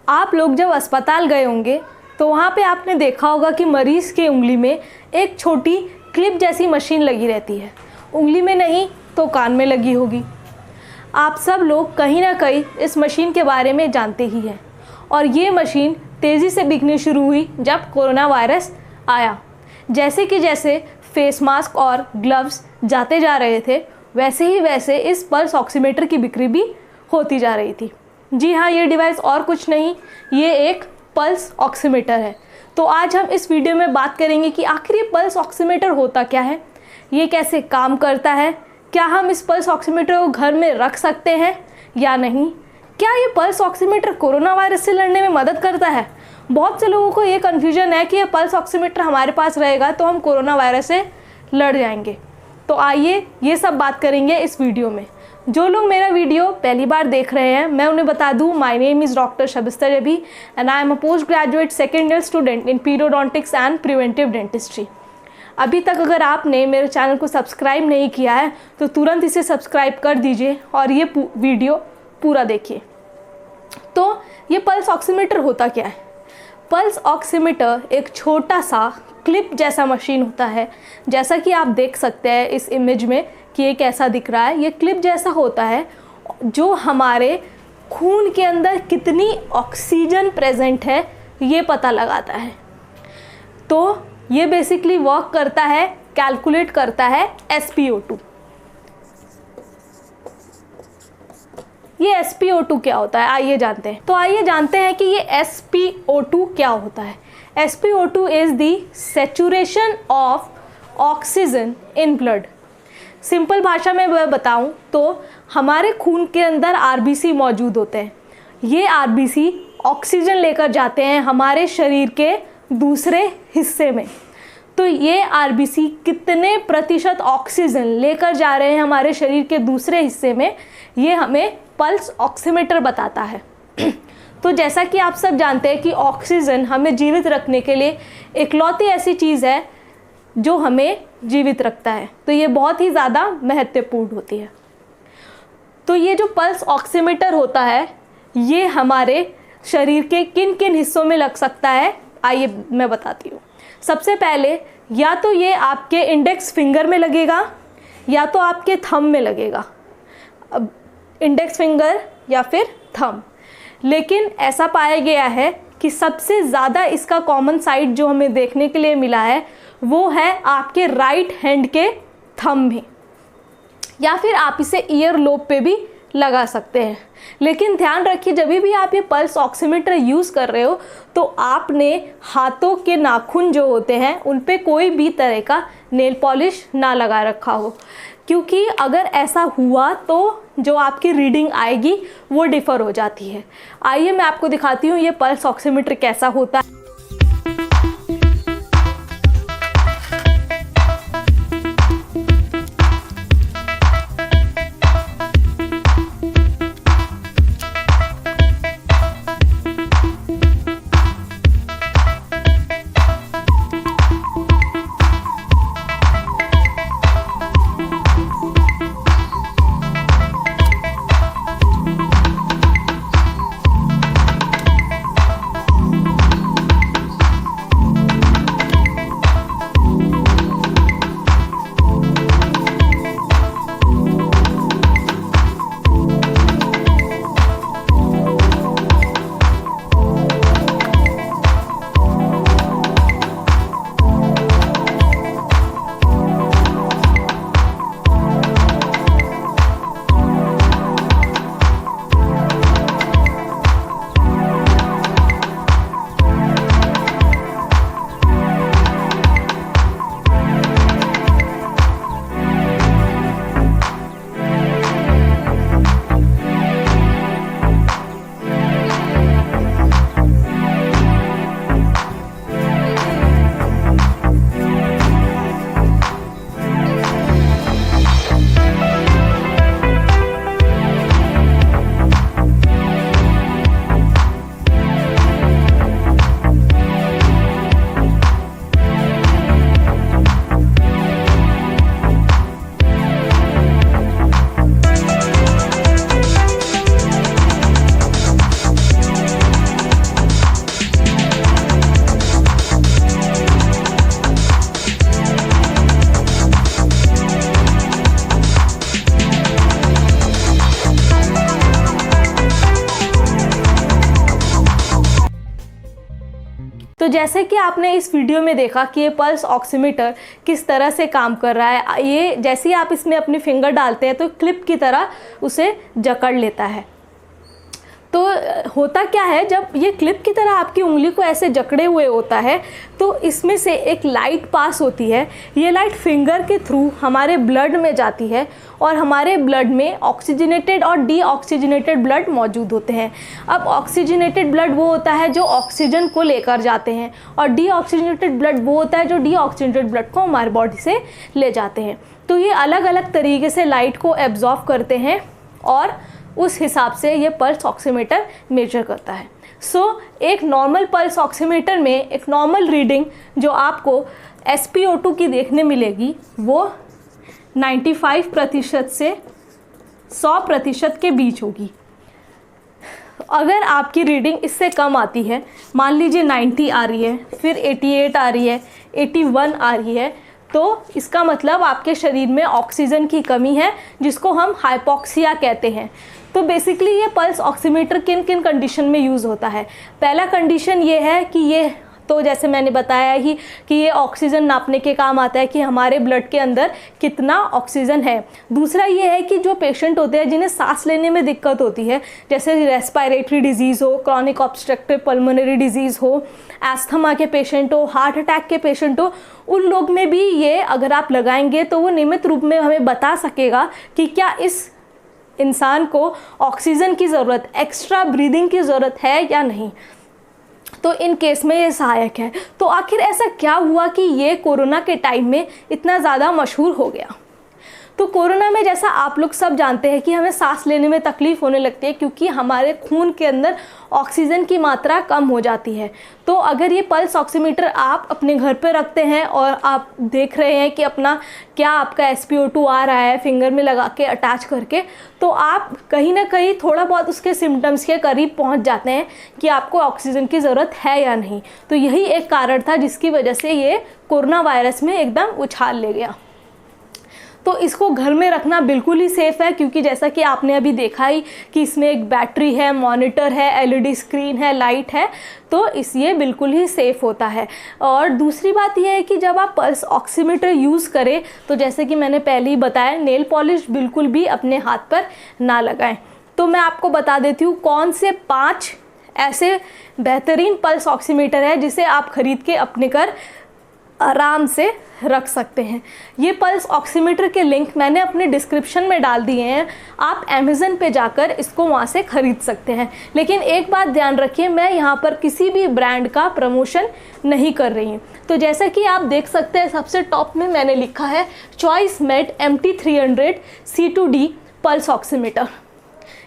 आप लोग जब अस्पताल गए होंगे तो वहाँ पे आपने देखा होगा कि मरीज़ के उंगली में एक छोटी क्लिप जैसी मशीन लगी रहती है। उंगली में नहीं तो कान में लगी होगी। आप सब लोग कहीं ना कहीं इस मशीन के बारे में जानते ही हैं और ये मशीन तेज़ी से बिकनी शुरू हुई जब कोरोना वायरस आया। जैसे फेस मास्क और ग्लव्स जाते जा रहे थे वैसे इस पल्स ऑक्सीमीटर की बिक्री भी होती जा रही थी। जी हाँ, ये डिवाइस और कुछ नहीं, ये एक पल्स ऑक्सीमीटर है। तो आज हम इस वीडियो में बात करेंगे कि आखिर ये पल्स ऑक्सीमीटर होता क्या है, ये कैसे काम करता है, क्या हम इस पल्स ऑक्सीमीटर को घर में रख सकते हैं या नहीं, क्या ये पल्स ऑक्सीमीटर कोरोना वायरस से लड़ने में मदद करता है। बहुत से लोगों को ये कन्फ्यूजन है कि ये पल्स ऑक्सीमीटर हमारे पास रहेगा तो हम कोरोना वायरस से लड़ जाएंगे। तो आइए ये सब बात करेंगे इस वीडियो में। जो लोग मेरा वीडियो पहली बार देख रहे हैं मैं उन्हें बता दूं, my name is doctor Shabista Jabi and I am a post graduate second year student in periodontics and preventive dentistry. अभी तक अगर आपने मेरे चैनल को सब्सक्राइब नहीं किया है तो तुरंत इसे सब्सक्राइब कर दीजिए और ये वीडियो पूरा देखिए। तो ये पल्स ऑक्सीमीटर होता क्या है? पल्स ऑक्सीमीटर एक छोटा सा क्लिप जैसा मशीन होता है, जैसा कि आप देख सकते हैं इस इमेज में कि ये कैसा दिख रहा है। ये क्लिप जैसा होता है जो हमारे खून के अंदर कितनी ऑक्सीजन प्रेजेंट है ये पता लगाता है। तो ये बेसिकली वर्क करता है, कैलकुलेट करता है SpO2। ये SpO2 क्या होता है आइए जानते हैं। तो आइए जानते हैं कि ये SpO2 क्या होता है। SpO2 is the saturation of oxygen in blood. Simple भाषा में मैं बताऊं तो हमारे खून के अंदर RBC मौजूद होते हैं। ये RBC ऑक्सीजन लेकर जाते हैं हमारे शरीर के दूसरे हिस्से में। तो ये RBC कितने प्रतिशत ऑक्सीजन लेकर जा रहे हैं हमारे शरीर के दूसरे हिस्से में, ये हमें पल्स ऑक्सीमीटर बताता है। तो जैसा कि आप सब जानते हैं कि ऑक्सीजन हमें जीवित रखने के लिए इकलौती ऐसी चीज़ है जो हमें जीवित रखता है, तो ये बहुत ही ज़्यादा महत्वपूर्ण होती है। तो ये जो पल्स ऑक्सीमीटर होता है ये हमारे शरीर के किन किन हिस्सों में लग सकता है आइए मैं बताती हूँ। सबसे पहले या तो ये आपके इंडेक्स फिंगर में लगेगा या तो आपके थंब में लगेगा, अब इंडेक्स फिंगर या फिर थंब। लेकिन ऐसा पाया गया है कि सबसे ज़्यादा इसका कॉमन साइड जो हमें देखने के लिए मिला है वो है आपके राइट हैंड के थंब में, या फिर आप इसे ईयर लोब पे भी लगा सकते हैं। लेकिन ध्यान रखिए जब भी आप ये पल्स ऑक्सीमीटर यूज़ कर रहे हो तो आपने हाथों के नाखून जो होते हैं उन पे कोई भी तरह का नेल पॉलिश ना लगा रखा हो, क्योंकि अगर ऐसा हुआ तो जो आपकी रीडिंग आएगी वो डिफ़र हो जाती है। आइए मैं आपको दिखाती हूँ ये पल्स ऑक्सीमीटर कैसा होता है। तो जैसे कि आपने इस वीडियो में देखा कि ये पल्स ऑक्सीमीटर किस तरह से काम कर रहा है, ये जैसे ही आप इसमें अपनी फिंगर डालते हैं तो क्लिप की तरह उसे जकड़ लेता है। तो होता क्या है, जब ये क्लिप की तरह आपकी उंगली को ऐसे जकड़े हुए होता है तो इसमें से एक लाइट पास होती है। ये लाइट फिंगर के थ्रू हमारे ब्लड में जाती है और हमारे ब्लड में ऑक्सीजनेटेड और डीऑक्सीजनेटेड ब्लड मौजूद होते हैं। अब ऑक्सीजनेटेड ब्लड वो होता है जो ऑक्सीजन को लेकर जाते हैं और डीऑक्सीजनेटेड ब्लड वो होता है जो डीऑक्सीजनेटेड ब्लड को हमारे बॉडी से ले जाते हैं। तो ये अलग अलग तरीके से लाइट को एब्जॉर्ब करते हैं और उस हिसाब से ये पल्स ऑक्सीमीटर मेजर करता है। एक नॉर्मल पल्स ऑक्सीमीटर में एक नॉर्मल रीडिंग जो आपको SpO2 की देखने मिलेगी वो 95% से 100% के बीच होगी। अगर आपकी रीडिंग इससे कम आती है, मान लीजिए 90 आ रही है, फिर 88 आ रही है, 81 आ रही है, तो इसका मतलब आपके शरीर में ऑक्सीजन की कमी है, जिसको हम हाइपोक्सिया कहते हैं। तो बेसिकली ये पल्स ऑक्सीमीटर किन किन कंडीशन में यूज़ होता है। पहला कंडीशन ये है कि ये, तो जैसे मैंने बताया ही कि ये ऑक्सीजन नापने के काम आता है कि हमारे ब्लड के अंदर कितना ऑक्सीजन है। दूसरा ये है कि जो पेशेंट होते हैं जिन्हें सांस लेने में दिक्कत होती है, जैसे रेस्पिरेटरी डिजीज़ हो, क्रॉनिक ऑब्स्ट्रक्टिव पल्मोनरी डिजीज़ हो, एस्थमा के पेशेंट हो, हार्ट अटैक के पेशेंट हो, उन लोग में भी ये अगर आप लगाएंगे तो वो नियमित रूप में हमें बता सकेगा कि क्या इस इंसान को ऑक्सीजन की ज़रूरत, एक्स्ट्रा ब्रीदिंग की ज़रूरत है या नहीं। तो इन केस में ये सहायक है। तो आखिर ऐसा क्या हुआ कि ये कोरोना के टाइम में इतना ज़्यादा मशहूर हो गया। तो कोरोना में जैसा आप लोग सब जानते हैं कि हमें सांस लेने में तकलीफ़ होने लगती है क्योंकि हमारे खून के अंदर ऑक्सीजन की मात्रा कम हो जाती है। तो अगर ये पल्स ऑक्सीमीटर आप अपने घर पे रखते हैं और आप देख रहे हैं कि अपना क्या आपका SpO2 आ रहा है फिंगर में लगा के अटैच करके, तो आप कहीं ना कहीं थोड़ा बहुत उसके सिम्टम्स के करीब पहुंच जाते हैं कि आपको ऑक्सीजन की ज़रूरत है या नहीं। तो यही एक कारण था जिसकी वजह से ये कोरोना वायरस में एकदम उछाल ले गया। तो इसको घर में रखना बिल्कुल ही सेफ़ है क्योंकि जैसा कि आपने अभी देखा ही कि इसमें एक बैटरी है, मॉनिटर है, LED स्क्रीन है, लाइट है, तो ये बिल्कुल ही सेफ़ होता है। और दूसरी बात यह है कि जब आप पल्स ऑक्सीमीटर यूज़ करें तो जैसे कि मैंने पहले ही बताया, नेल पॉलिश बिल्कुल भी अपने हाथ पर ना लगाएं। तो मैं आपको बता देती हूँ कौन से 5 ऐसे बेहतरीन पल्स ऑक्सीमीटर है जिसे आप ख़रीद के अपने घर आराम से रख सकते हैं। ये पल्स ऑक्सीमीटर के लिंक मैंने अपने डिस्क्रिप्शन में डाल दिए हैं, आप अमेज़न पे जाकर इसको वहाँ से ख़रीद सकते हैं। लेकिन एक बात ध्यान रखिए, मैं यहाँ पर किसी भी ब्रांड का प्रमोशन नहीं कर रही हूँ। तो जैसा कि आप देख सकते हैं सबसे टॉप में मैंने लिखा है चॉइसमेट MT300 C2D पल्स ऑक्सीमीटर।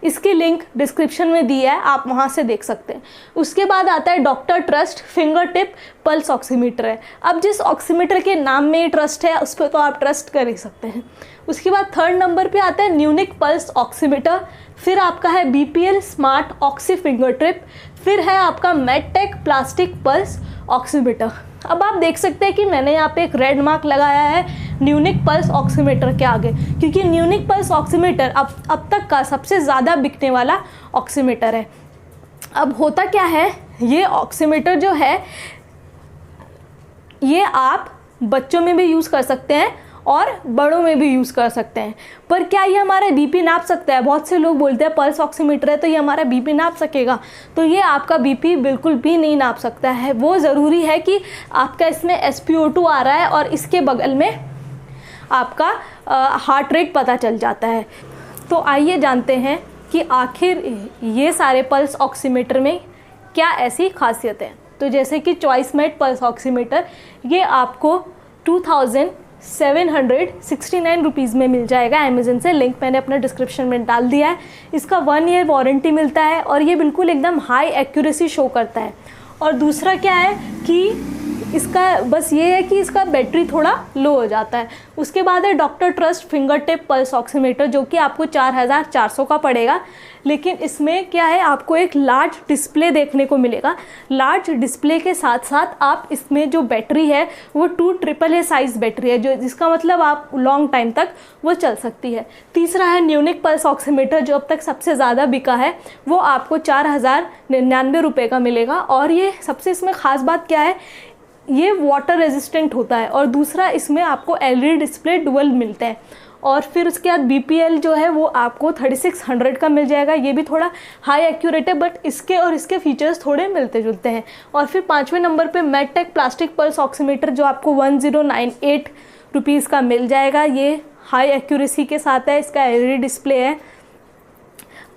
इसकी लिंक डिस्क्रिप्शन में दी है, आप वहाँ से देख सकते हैं। उसके बाद आता है doctor trust finger tip pulse oximeter है। अब जिस ऑक्सीमीटर के नाम में ट्रस्ट है उस पर तो आप ट्रस्ट कर ही सकते हैं। उसके बाद 3rd नंबर पे आता है न्यूनिक पल्स ऑक्सीमीटर, फिर आपका है BPL smart oxy finger trip, फिर है आपका मेडटेक प्लास्टिक पल्स ऑक्सीमीटर। अब आप देख सकते हैं कि मैंने यहाँ पे एक रेड मार्क लगाया है न्यूनिक पल्स ऑक्सीमीटर के आगे, क्योंकि न्यूनिक पल्स ऑक्सीमीटर अब तक का सबसे ज़्यादा बिकने वाला ऑक्सीमीटर है। अब होता क्या है, ये ऑक्सीमीटर जो है ये आप बच्चों में भी यूज़ कर सकते हैं और बड़ों में भी यूज़ कर सकते हैं। पर क्या ये हमारा BP नाप सकता है? बहुत से लोग बोलते हैं पल्स ऑक्सीमीटर है तो ये हमारा BP नाप सकेगा। तो ये आपका BP बिल्कुल भी नहीं नाप सकता है। वो ज़रूरी है कि आपका इसमें SpO2 आ रहा है और इसके बगल में आपका हार्ट रेट पता चल जाता है। तो आइए जानते हैं कि आखिर ये सारे पल्स ऑक्सीमीटर में क्या ऐसी खासियत है। तो जैसे कि चॉइसमेट पल्स ऑक्सीमीटर, ये आपको 2769 रुपीज़ में मिल जाएगा अमेज़न से। लिंक मैंने अपने डिस्क्रिप्शन में डाल दिया है। इसका 1 ईयर वारंटी मिलता है और ये बिल्कुल एकदम हाई एक्यूरेसी शो करता है। और दूसरा क्या है कि इसका बस ये है कि इसका बैटरी थोड़ा लो हो जाता है। उसके बाद है doctor trust finger tip pulse oximeter, जो कि आपको 4400 का पड़ेगा। लेकिन इसमें क्या है, आपको एक लार्ज डिस्प्ले देखने को मिलेगा। लार्ज डिस्प्ले के साथ साथ आप इसमें जो बैटरी है वो 2 AAA साइज़ बैटरी है, जो जिसका मतलब आप लॉन्ग टाइम तक वो चल सकती है। तीसरा है न्यूनिक पल्स ऑक्सीमीटर, जो अब तक सबसे ज़्यादा बिका है, वो आपको 4099 रुपये का मिलेगा। और ये सबसे इसमें ख़ास बात क्या है, ये वाटर रेजिस्टेंट होता है। और दूसरा, इसमें आपको LED डिस्प्ले डुअल मिलते हैं। और फिर उसके बाद BPL जो है वो आपको 3600 का मिल जाएगा। ये भी थोड़ा हाई एक्यूरेट है, बट इसके और इसके फीचर्स थोड़े मिलते जुलते हैं। और फिर 5वें नंबर पे मेडटेक प्लास्टिक पल्स ऑक्सीमीटर, जो आपको 1098 रुपीज़ का मिल जाएगा। ये हाई एक्यूरेसी के साथ है, इसका LED डिस्प्ले है।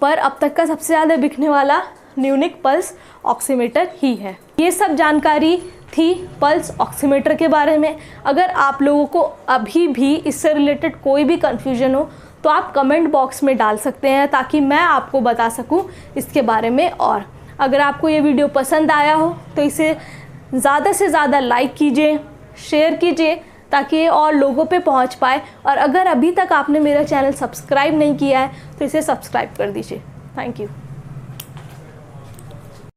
पर अब तक का सबसे ज़्यादा बिकने वाला न्यूनिक पल्स ऑक्सीमीटर ही है। ये सब जानकारी थी पल्स ऑक्सीमीटर के बारे में। अगर आप लोगों को अभी भी इससे रिलेटेड कोई भी कन्फ्यूजन हो तो आप कमेंट बॉक्स में डाल सकते हैं, ताकि मैं आपको बता सकूं इसके बारे में। और अगर आपको ये वीडियो पसंद आया हो तो इसे ज़्यादा से ज़्यादा लाइक कीजिए, शेयर कीजिए, ताकि ये और लोगों पे पहुंच पाए। और अगर अभी तक आपने मेरा चैनल सब्सक्राइब नहीं किया है तो इसे सब्सक्राइब कर दीजिए। Thank you.